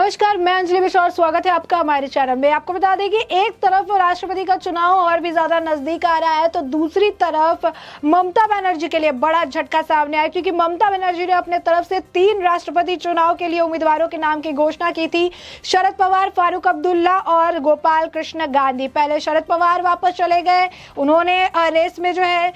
नमस्कार, मैं अंजलि मिश्रा और स्वागत है आपका हमारे चैनल में। आपको बता दें कि एक तरफ राष्ट्रपति का चुनाव और भी ज्यादा नजदीक आ रहा है, तो दूसरी तरफ ममता बनर्जी के लिए बड़ा झटका सामने आया, क्योंकि ममता बनर्जी ने अपने तरफ से 3 राष्ट्रपति चुनाव के लिए उम्मीदवारों के नाम की घोषणा की थी। शरद पवार, फारूक अब्दुल्ला और गोपाल कृष्ण गांधी। पहले शरद पवार वापस चले गए, उन्होंने रेस में जो है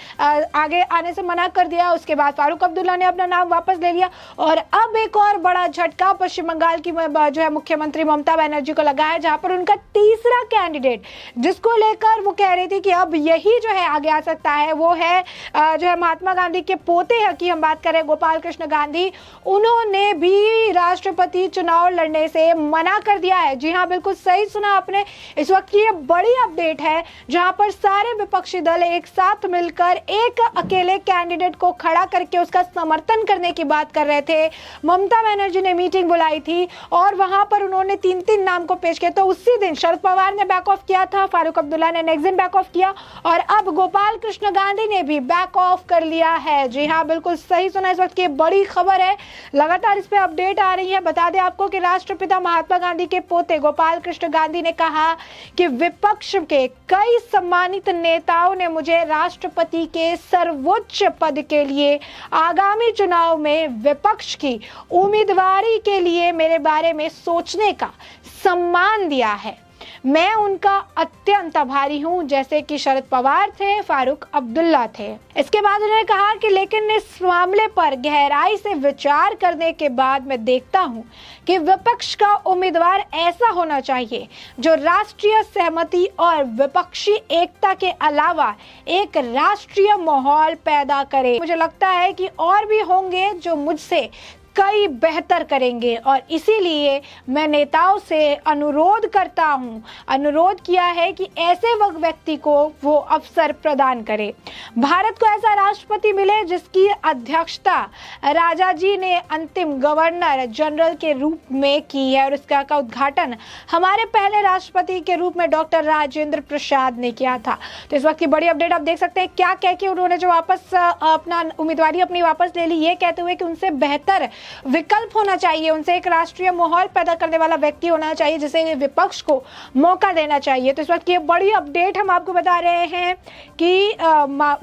आगे आने से मना कर दिया। उसके बाद फारूक अब्दुल्ला ने अपना नाम वापस ले लिया और अब एक और बड़ा झटका पश्चिम बंगाल की जो है मुख्यमंत्री ममता बनर्जी को लगा है, जहां पर उनका तीसरा कैंडिडेट, जिसको लेकर वो कह रही थी कि अब यही जो है आगे आ सकता है, वो है जो है महात्मा गांधी के पोते हैं की हम बात करें, गोपाल कृष्ण गांधी। उन्होंने भी राष्ट्रपति चुनाव लड़ने से मना कर दिया है। जी हाँ, बिल्कुल सही सुना आपने। इस वक्त की ये बड़ी अपडेट है, जहां पर सारे विपक्षी दल एक साथ मिलकर एक अकेले कैंडिडेट को खड़ा करके उसका समर्थन करने की बात कर रहे थे। ममता बनर्जी ने मीटिंग बुलाई थी और वहां पर उन्होंने 3 नाम को पेश किया। तो उसी दिन शरद पवार ने बैक ऑफ किया था, फारूक अब्दुल्ला ने नेक्स्ट दिन बैक ऑफ किया और अब गोपाल कृष्ण गांधी ने भी बैक ऑफ कर लिया है। जी हाँ, बिल्कुल सही सुना। इस वक्त की बड़ी खबर है, लगातार इस पे अपडेट आ रही है। बता दें आपको कि राष्ट्रपिता महात्मा गांधी के पोते गोपाल कृष्ण गांधी ने कहा कि विपक्ष के कई सम्मानित नेताओं ने मुझे राष्ट्रपति के सर्वोच्च पद के लिए आगामी चुनाव में विपक्ष की उम्मीदवारी के लिए मेरे बारे में सोचने का सम्मान दिया है। मैं उनका अत्यंत आभारी हूं, जैसे कि शरद पवार थे, फारूक अब्दुल्ला थे। इसके बाद उन्होंने कहा कि लेकिन इस मामले पर गहराई से विचार करने के बाद मैं देखता हूं कि विपक्ष का उम्मीदवार ऐसा होना चाहिए जो राष्ट्रीय सहमति और विपक्षी एकता के अलावा एक राष्ट्रीय माहौल पैदा करे। मुझे लगता है कि और भी होंगे जो मुझसे कई बेहतर करेंगे और इसीलिए मैं नेताओं से अनुरोध किया है कि ऐसे व्यक्ति को वो अवसर प्रदान करे। भारत को ऐसा राष्ट्रपति मिले जिसकी अध्यक्षता राजा जी ने अंतिम गवर्नर जनरल के रूप में की है और इसका उद्घाटन हमारे पहले राष्ट्रपति के रूप में डॉक्टर राजेंद्र प्रसाद ने किया था। तो इस वक्त की बड़ी अपडेट आप देख सकते हैं, क्या कह के उन्होंने जो वापस अपना उम्मीदवारी अपनी वापस ले ली, ये कहते हुए कि उनसे बेहतर विकल्प होना चाहिए, उनसे एक राष्ट्रीय माहौल पैदा करने वाला व्यक्ति होना चाहिए जिसे विपक्ष को मौका देना चाहिए। तो इस वक्त की बड़ी अपडेट हम आपको बता रहे हैं कि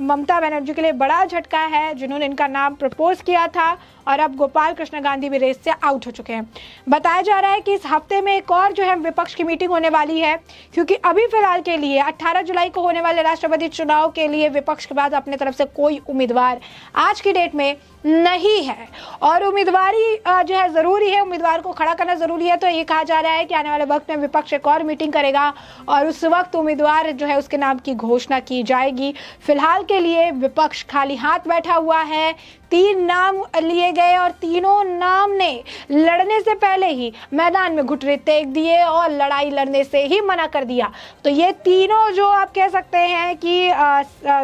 ममता बनर्जी के लिए बड़ा झटका है, जिन्होंने इनका नाम प्रपोज किया था और अब गोपाल कृष्ण गांधी भी रेस से आउट हो चुके हैं। बताया जा रहा है कि इस हफ्ते में एक और जो है विपक्ष की मीटिंग होने वाली है, क्योंकि अभी फिलहाल के लिए 18 जुलाई को होने वाले राष्ट्रपति चुनाव के लिए विपक्ष के पास अपने तरफ से कोई उम्मीदवार आज की डेट में नहीं है और उम्मीदवारी जो है जरूरी है, उम्मीदवार को खड़ा करना जरूरी है। तो ये कहा जा रहा है कि आने वाले वक्त में विपक्ष एक और मीटिंग करेगा और उस वक्त उम्मीदवार जो है उसके नाम की घोषणा की जाएगी। फिलहाल के लिए विपक्ष खाली हाथ बैठा हुआ है। 3 नाम लिए गए और तीनों नाम ने लड़ने से पहले ही मैदान में घुटने टेक दिए और लड़ाई लड़ने से ही मना कर दिया। तो ये तीनों जो आप कह सकते हैं कि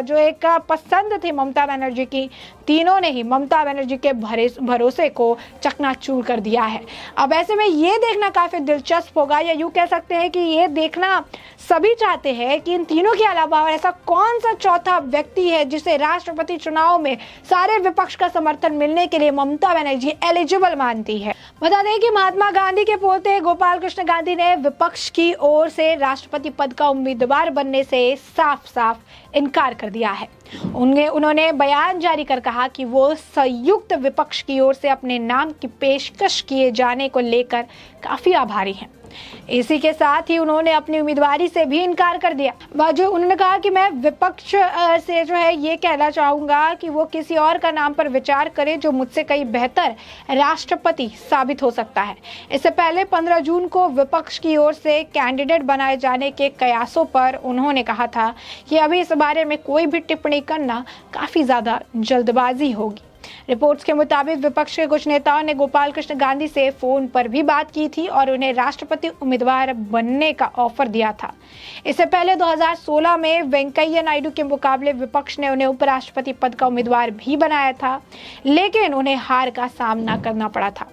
जो एक पसंद थी ममता बनर्जी की, तीनों ने ही ममता बनर्जी के भरोसे को चकनाचूर कर दिया है। अब ऐसे में ये देखना काफी दिलचस्प होगा, या यूं कह सकते हैं कि ये देखना सभी चाहते हैं कि इन तीनों के अलावा ऐसा कौन सा चौथा व्यक्ति है जिसे राष्ट्रपति चुनाव में सारे विपक्ष का समर्थन मिलने के लिए ममता बनर्जी एलिजिबल मानती है। बता दें कि महात्मा गांधी के पोते गोपाल कृष्ण गांधी ने विपक्ष की ओर से राष्ट्रपति पद का उम्मीदवार बनने से साफ साफ इनकार कर दिया है। उन्होंने बयान जारी कर कहा कि वो संयुक्त विपक्ष की ओर से अपने नाम की पेशकश किए जाने को लेकर काफी आभारी हैं। इसी के साथ ही उन्होंने अपनी उम्मीदवारी से भी इनकार कर दिया। जो उन्होंने कहा कि मैं विपक्ष से जो है ये कहना चाहूंगा कि वो किसी और का नाम पर विचार करे जो मुझसे कहीं बेहतर राष्ट्रपति साबित हो सकता है। इससे पहले 15 जून को विपक्ष की ओर से कैंडिडेट बनाए जाने के कयासों पर उन्होंने कहा था कि अभी इस बारे में कोई भी टिप्पणी करना काफी ज्यादा जल्दबाजी होगी। रिपोर्ट्स के मुताबिक विपक्ष के कुछ नेताओं ने गोपाल कृष्ण गांधी से फोन पर भी बात की थी और उन्हें राष्ट्रपति उम्मीदवार बनने का ऑफर दिया था। इससे पहले 2016 में वेंकैया नायडू के मुकाबले विपक्ष ने उन्हें उपराष्ट्रपति पद का उम्मीदवार भी बनाया था, लेकिन उन्हें हार का सामना करना पड़ा था।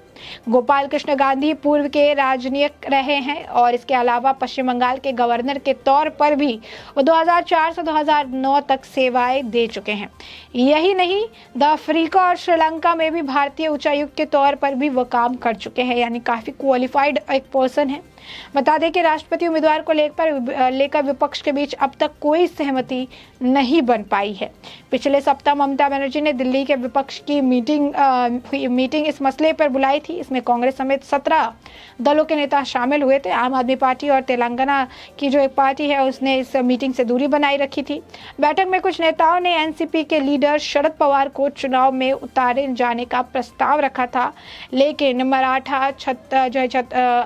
गोपाल कृष्ण गांधी पूर्व के राजनयिक रहे हैं और इसके अलावा पश्चिम बंगाल के गवर्नर के तौर पर भी वो 2004 से 2009 तक सेवाएं दे चुके हैं। यही नहीं, द अफ्रीका और श्रीलंका में भी भारतीय उच्चायुक्त के तौर पर भी वो काम कर चुके हैं, यानी काफी क्वालिफाइड एक पर्सन है। बता दें कि राष्ट्रपति उम्मीदवार को लेकर विपक्ष के बीच अब तक कोई सहमति नहीं बन पाई है। पिछले सप्ताह ममता बनर्जी ने दिल्ली के विपक्ष की मीटिंग इस मसले पर बुलाई थी। इसमें कांग्रेस समेत 17 दलों के नेता शामिल हुए थे। आम आदमी पार्टी और तेलंगाना की जो एक पार्टी है उसने इस मीटिंग से दूरी बनाई रखी थी। बैठक में कुछ नेताओं ने एनसीपी के लीडर शरद पवार को चुनाव में उतारे जाने का प्रस्ताव रखा था, लेकिन मराठा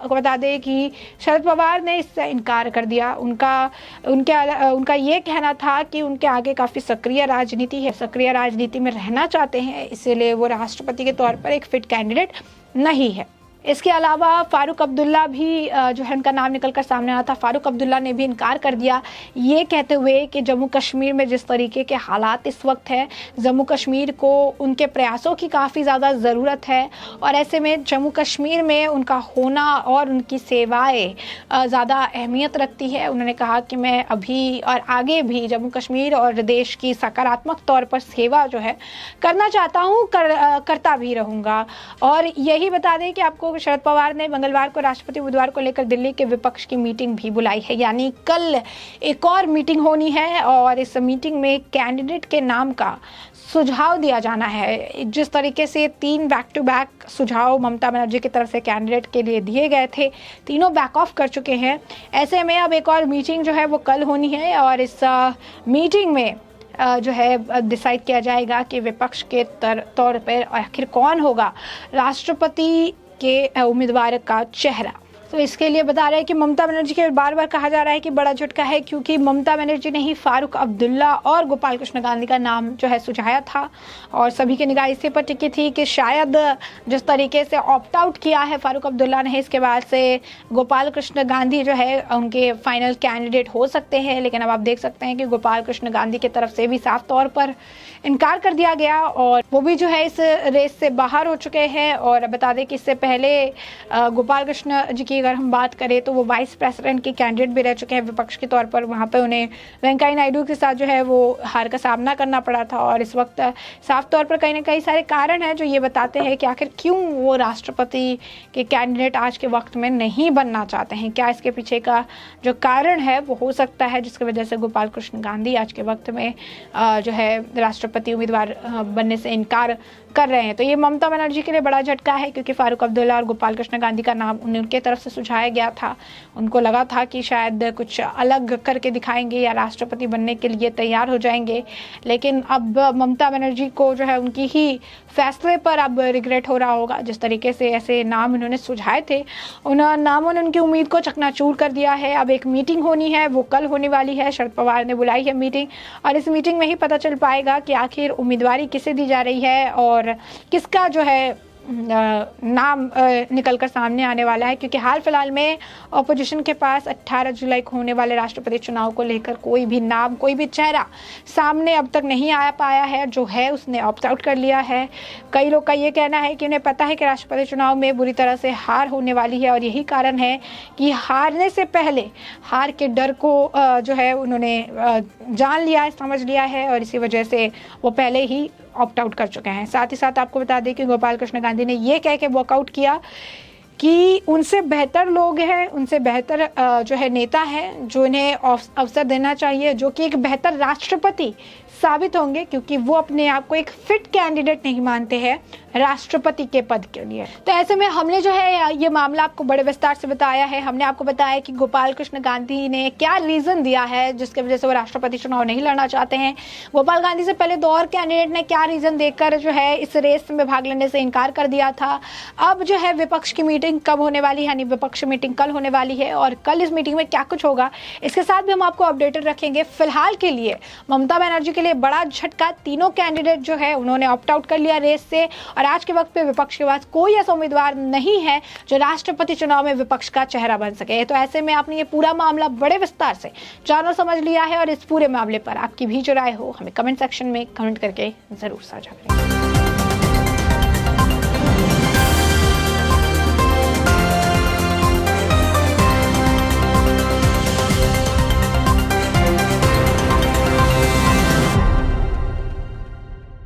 बता दें कि शरद पवार ने इससे इनकार कर दिया। उनका ये कहना था कि उनके आगे काफी सक्रिय राजनीति है, सक्रिय राजनीति में रहना चाहते हैं, इसलिए वो राष्ट्रपति के तौर पर एक फिट कैंडिडेट नहीं है। इसके अलावा फारूक अब्दुल्ला भी जो है उनका नाम निकलकर सामने आया था। फारूक अब्दुल्ला ने भी इनकार कर दिया, ये कहते हुए कि जम्मू कश्मीर में जिस तरीके के हालात इस वक्त है, जम्मू कश्मीर को उनके प्रयासों की काफ़ी ज़्यादा ज़रूरत है और ऐसे में जम्मू कश्मीर में उनका होना और उनकी सेवाएं ज़्यादा अहमियत रखती है। उन्होंने कहा कि मैं अभी और आगे भी जम्मू कश्मीर और देश की सकारात्मक तौर पर सेवा जो है करना चाहता हूँ, करता भी रहूँगा। और यही बता दें कि आपको शरद पवार ने मंगलवार को राष्ट्रपति उम्मीदवार को लेकर दिल्ली के विपक्ष की मीटिंग भी बुलाई है, यानी कल एक और मीटिंग होनी है और इस मीटिंग में कैंडिडेट के नाम का सुझाव दिया जाना है। जिस तरीके से 3 बैक टू बैक सुझाव ममता बनर्जी की तरफ से कैंडिडेट के लिए दिए गए थे, तीनों बैक ऑफ कर चुके हैं। ऐसे में अब एक और मीटिंग जो है वो कल होनी है और इस मीटिंग में जो है डिसाइड किया जाएगा कि विपक्ष के तौर पर आखिर कौन होगा राष्ट्रपति के उम्मीदवार का चेहरा। तो इसके लिए बता रहे हैं कि ममता बनर्जी के बार बार कहा जा रहा है कि बड़ा झटका है, क्योंकि ममता बनर्जी ने ही फारूक अब्दुल्ला और गोपाल कृष्ण गांधी का नाम जो है सुझाया था और सभी की निगाह इसी पर टिकी थी कि शायद जिस तरीके से ऑप्ट आउट किया है फारूक अब्दुल्ला ने, इसके बाद से गोपाल कृष्ण गांधी जो है उनके फाइनल कैंडिडेट हो सकते हैं। लेकिन अब आप देख सकते हैं कि गोपाल कृष्ण गांधी की तरफ से भी साफ तौर पर इनकार कर दिया गया और वो भी जो है इस रेस से बाहर हो चुके हैं। और बता दें कि इससे पहले गोपाल कृष्ण जी की अगर हम बात करें तो वो वाइस प्रेसिडेंट के कैंडिडेट भी रह चुके हैं विपक्ष के तौर पर। वहाँ पे उन्हें वेंकैया नायडू के साथ जो है वो हार का सामना करना पड़ा था और इस वक्त साफ तौर पर कहीं ना कहीं सारे कारण हैं जो ये बताते हैं कि आखिर क्यों वो राष्ट्रपति के कैंडिडेट आज के वक्त में नहीं बनना चाहते हैं। क्या इसके पीछे का जो कारण है वो हो सकता है जिसकी वजह से गोपाल कृष्ण गांधी आज के वक्त में जो है राष्ट्रपति उम्मीदवार बनने से इनकार कर रहे हैं। तो ये ममता बनर्जी के लिए बड़ा झटका है, क्योंकि फारूक अब्दुल्ला और गोपाल कृष्ण गांधी का नाम उनके तरफ से सुझाया गया था। उनको लगा था कि शायद कुछ अलग करके दिखाएंगे या राष्ट्रपति बनने के लिए तैयार हो जाएंगे, लेकिन अब ममता बनर्जी को जो है उनकी ही फैसले पर अब रिग्रेट हो रहा होगा। जिस तरीके से ऐसे नाम उन्होंने सुझाए थे, उन नामों ने उनकी उम्मीद को चकनाचूर कर दिया है। अब एक मीटिंग होनी है, वो कल होने वाली है, शरद पवार ने बुलाई है मीटिंग और इस मीटिंग में ही पता चल पाएगा कि आखिर उम्मीदवारी किसे दी जा रही है और किसका जो है नाम निकल कर सामने आने वाला है। क्योंकि हाल फिलहाल में ऑपोजिशन के पास 18 जुलाई को होने वाले राष्ट्रपति चुनाव को लेकर कोई भी नाम, कोई भी चेहरा सामने अब तक नहीं आ पाया है। जो है उसने ऑप्ट आउट कर लिया है। कई लोग का ये कहना है कि उन्हें पता है कि राष्ट्रपति चुनाव में बुरी तरह से हार होने वाली है और यही कारण है कि हारने से पहले हार के डर को जो है उन्होंने जान लिया है, समझ लिया है और इसी वजह से वो पहले ही ऑप्ट आउट कर चुके हैं। साथ ही साथ आपको बता दें कि गोपाल कृष्ण गांधी ने ये कह के वॉकआउट किया कि उनसे बेहतर लोग हैं, उनसे बेहतर जो है नेता है जो इन्हें अवसर देना चाहिए, जो कि एक बेहतर राष्ट्रपति साबित होंगे, क्योंकि वो अपने आप को एक फिट कैंडिडेट नहीं मानते हैं राष्ट्रपति के पद के लिए। तो ऐसे में हमने जो है ये मामला आपको बड़े विस्तार से बताया है। हमने आपको बताया कि गोपाल कृष्ण गांधी ने क्या रीजन दिया है जिसकी वजह से वो राष्ट्रपति चुनाव नहीं लड़ना चाहते हैं। गोपाल गांधी से पहले 2 और कैंडिडेट ने क्या रीजन देकर जो है इस रेस में भाग लेने से इनकार कर दिया था। अब जो है विपक्ष की मीटिंग कब होने वाली है, यानी विपक्ष मीटिंग कल होने वाली है और कल इस मीटिंग में क्या कुछ होगा इसके साथ भी हम आपको अपडेटेड रखेंगे। फिलहाल के लिए ममता बनर्जी के लिए बड़ा झटका, तीनों कैंडिडेट जो है उन्होंने ऑप्ट आउट कर लिया रेस से और आज के वक्त पे विपक्ष के पास कोई ऐसा उम्मीदवार नहीं है जो राष्ट्रपति चुनाव में विपक्ष का चेहरा बन सके। तो ऐसे में आपने ये पूरा मामला बड़े विस्तार से जाना समझ लिया है और इस पूरे मामले पर आपकी भी जो राय हो हमें कमेंट सेक्शन में कमेंट करके जरूर साझा करें।